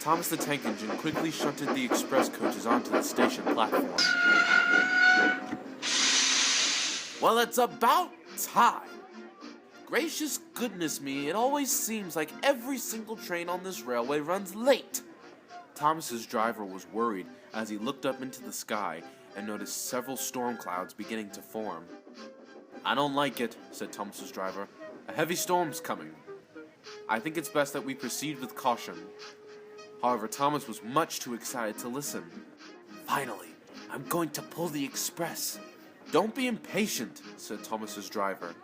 Thomas the Tank Engine quickly shunted the express coaches onto the station platform. Well, it's about time! Gracious goodness me, it always seems like every single train on this railway runs late! Thomas's driver was worried as he looked up into the sky and noticed several storm clouds beginning to form. I don't like it, said Thomas's driver. A heavy storm's coming. I think it's best that we proceed with caution. However, Thomas was much too excited to listen. Finally, I'm going to pull the express. Don't be impatient, said Thomas's driver.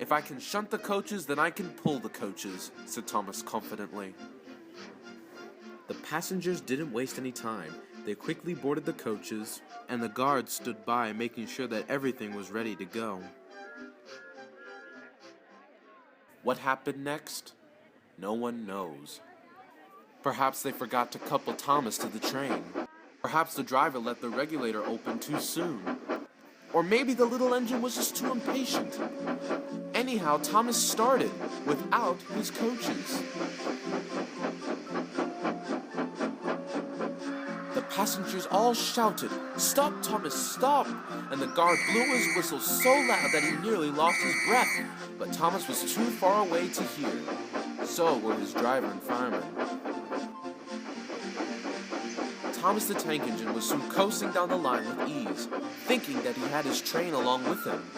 If I can shunt the coaches, then I can pull the coaches, said Thomas confidently. The passengers didn't waste any time. They quickly boarded the coaches, and the guards stood by making sure that everything was ready to go. What happened next? No one knows. Perhaps they forgot to couple Thomas to the train. Perhaps the driver let the regulator open too soon. Or maybe the little engine was just too impatient. Anyhow, Thomas started without his coaches. The passengers all shouted, "Stop, Thomas, stop!" And the guard blew his whistle so loud that he nearly lost his breath. But Thomas was too far away to hear. So were his driver and fireman. Thomas the Tank Engine was soon coasting down the line with ease, thinking that he had his train along with him.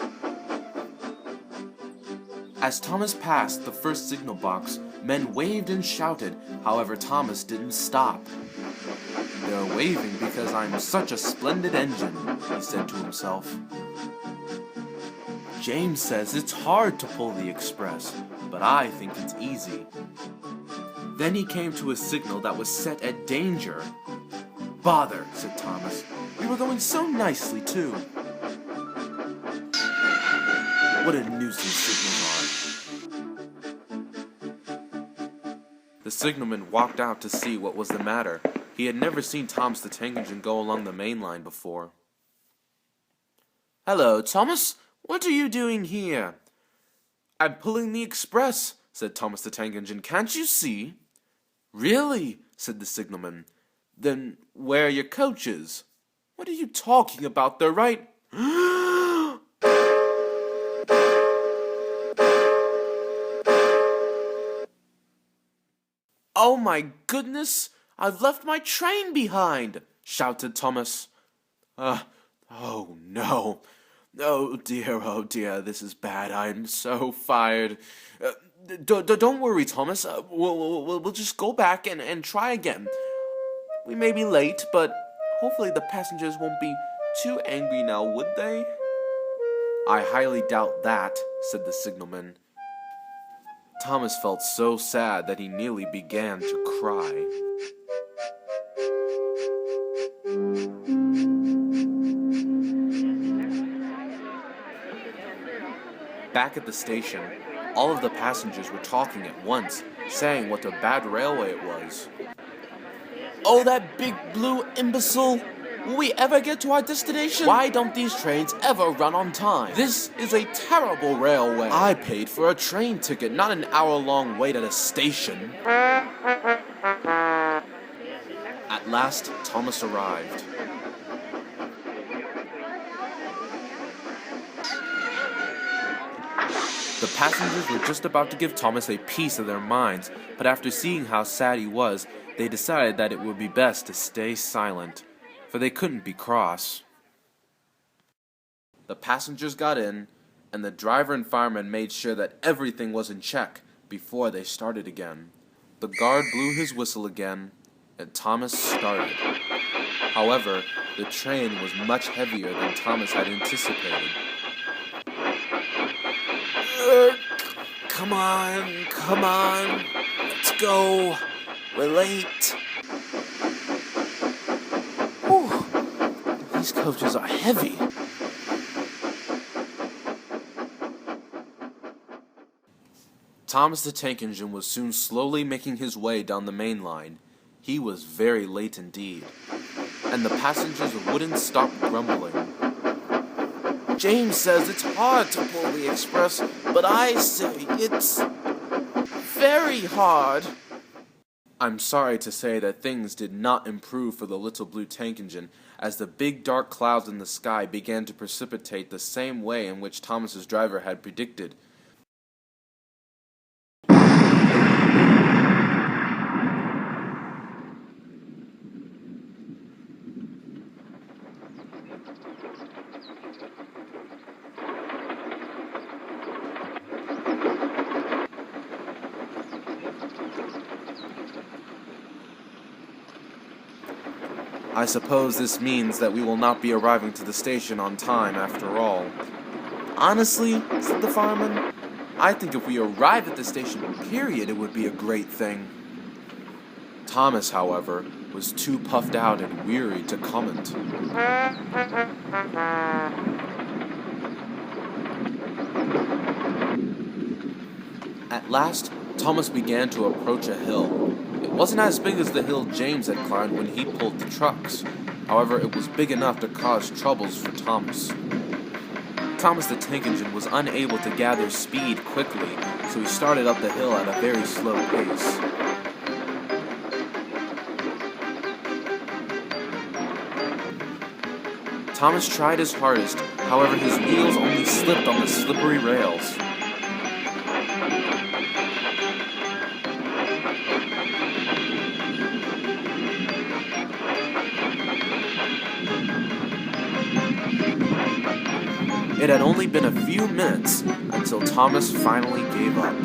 As Thomas passed the first signal box, men waved and shouted, however Thomas didn't stop. "They're waving because I'm such a splendid engine," he said to himself. James says it's hard to pull the express, but I think it's easy. Then he came to a signal that was set at danger. "Bother," said Thomas. "We were going so nicely, too." What a nuisance signals are. The signalman walked out to see what was the matter. He had never seen Thomas the Tank Engine go along the main line before. "Hello, Thomas. What are you doing here?" "I'm pulling the express," said Thomas the Tank Engine. "Can't you see?" "Really?" said the signalman. "Then where are your coaches?" "What are you talking about? They're right..." "Oh my goodness! I've left my train behind!" shouted Thomas. Oh no. Oh dear, this is bad. I'm so fired. Don't worry, Thomas. We'll just go back and try again. We may be late, but hopefully the passengers won't be too angry now, would they?" "I highly doubt that," said the signalman. Thomas felt so sad that he nearly began to cry. Back at the station, all of the passengers were talking at once, saying what a bad railway it was. "Oh, that big blue imbecile! Will we ever get to our destination? Why don't these trains ever run on time? This is a terrible railway. I paid for a train ticket, not an hour-long wait at a station." At last, Thomas arrived. The passengers were just about to give Thomas a piece of their minds, but after seeing how sad he was, they decided that it would be best to stay silent, for they couldn't be cross. The passengers got in, and the driver and fireman made sure that everything was in check before they started again. The guard blew his whistle again, and Thomas started. However, the train was much heavier than Thomas had anticipated. Come on, let's go. We're late." Whew, these coaches are heavy. Thomas the Tank Engine was soon slowly making his way down the main line. He was very late indeed, and the passengers wouldn't stop grumbling. "James says it's hard to pull the express, but I say it's very hard." I'm sorry to say that things did not improve for the little blue tank engine as the big dark clouds in the sky began to precipitate the same way in which Thomas's driver had predicted. I suppose this means that we will not be arriving to the station on time after all. Honestly, said the fireman, I think if we arrive at the station, period, it would be a great thing. Thomas, however, was too puffed out and weary to comment. At last, Thomas began to approach a hill. It wasn't as big as the hill James had climbed when he pulled the trucks. However, it was big enough to cause troubles for Thomas. Thomas the tank engine was unable to gather speed quickly, so he started up the hill at a very slow pace. Thomas tried his hardest, however his wheels only slipped on the slippery rails. It had only been a few minutes until Thomas finally gave up.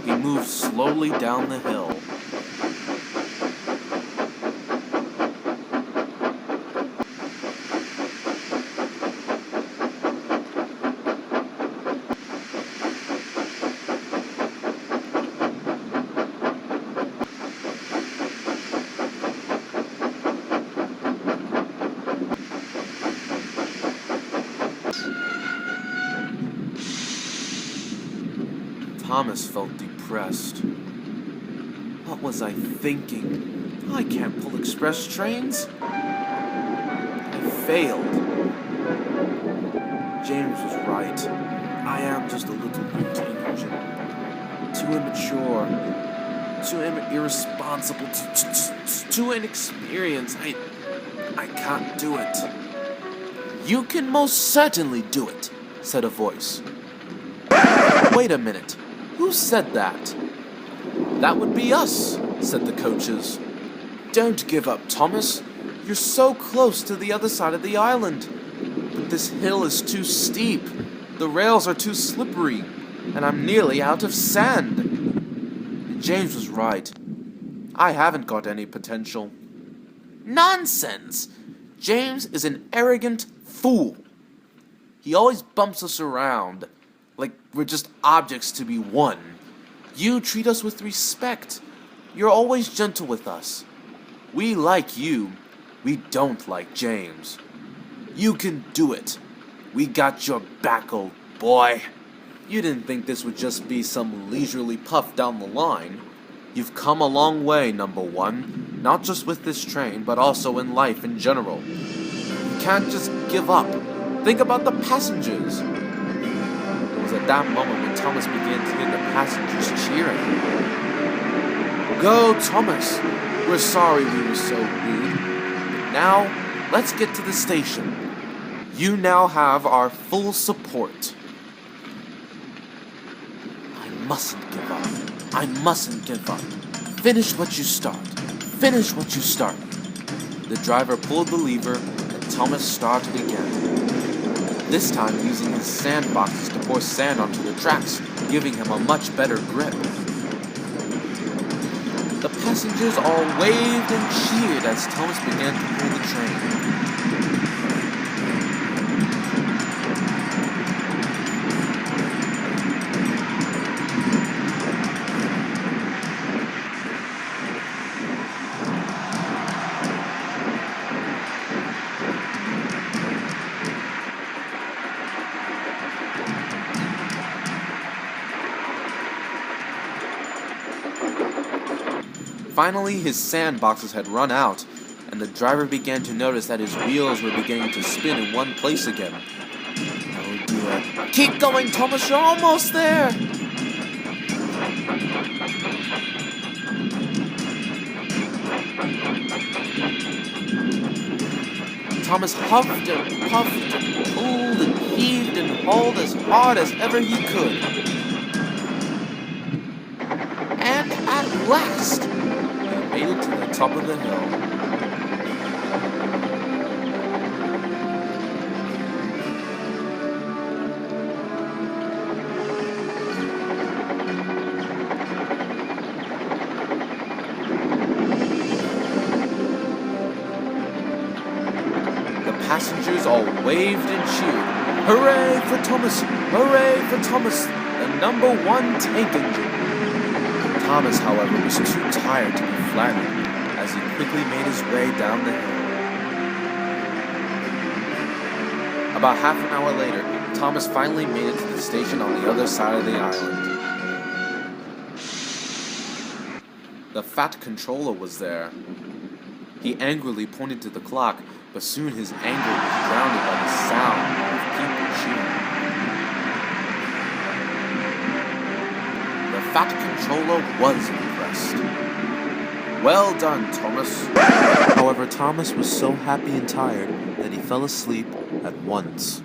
He moved slowly down the hill. Thomas felt depressed. What was I thinking? I can't pull express trains. I failed. James was right. I am just a little blue tank engine. Too immature. Too irresponsible. Too inexperienced. I can't do it. You can most certainly do it, said a voice. Wait a minute. Who said that? That would be us, said the coaches. Don't give up, Thomas. You're so close to the other side of the island. But this hill is too steep. The rails are too slippery. And I'm nearly out of sand. And James was right. I haven't got any potential. Nonsense! James is an arrogant fool. He always bumps us around, like we're just objects to be won. You treat us with respect. You're always gentle with us. We like you. We don't like James. You can do it. We got your back, old boy. You didn't think this would just be some leisurely puff down the line. You've come a long way, number one, not just with this train, but also in life in general. You can't just give up. Think about the passengers. It was at that moment when Thomas began to hear the passengers cheering. Go, Thomas! We're sorry we were so rude. But now, let's get to the station. You now have our full support. I mustn't give up. I mustn't give up. Finish what you start. Finish what you start. The driver pulled the lever, and Thomas started again. This time using his sandboxes to pour sand onto the tracks, giving him a much better grip. The passengers all waved and cheered as Thomas began to pull the train. Finally, his sandboxes had run out, and the driver began to notice that his wheels were beginning to spin in one place again. Oh dear. Keep going, Thomas, you're almost there! Thomas huffed and puffed and pulled and heaved and hauled as hard as ever he could. And at last, he made it to the top of the hill. Passengers all waved and cheered. Hooray for Thomas! Hooray for Thomas, the #1 tank engine! Thomas, however, was too tired to be flattered as he quickly made his way down the hill. About half an hour later, Thomas finally made it to the station on the other side of the island. The fat controller was there. He angrily pointed to the clock, but soon his anger was drowned by the sound of people cheering. The fat controller was impressed. Well done, Thomas. However, Thomas was so happy and tired that he fell asleep at once.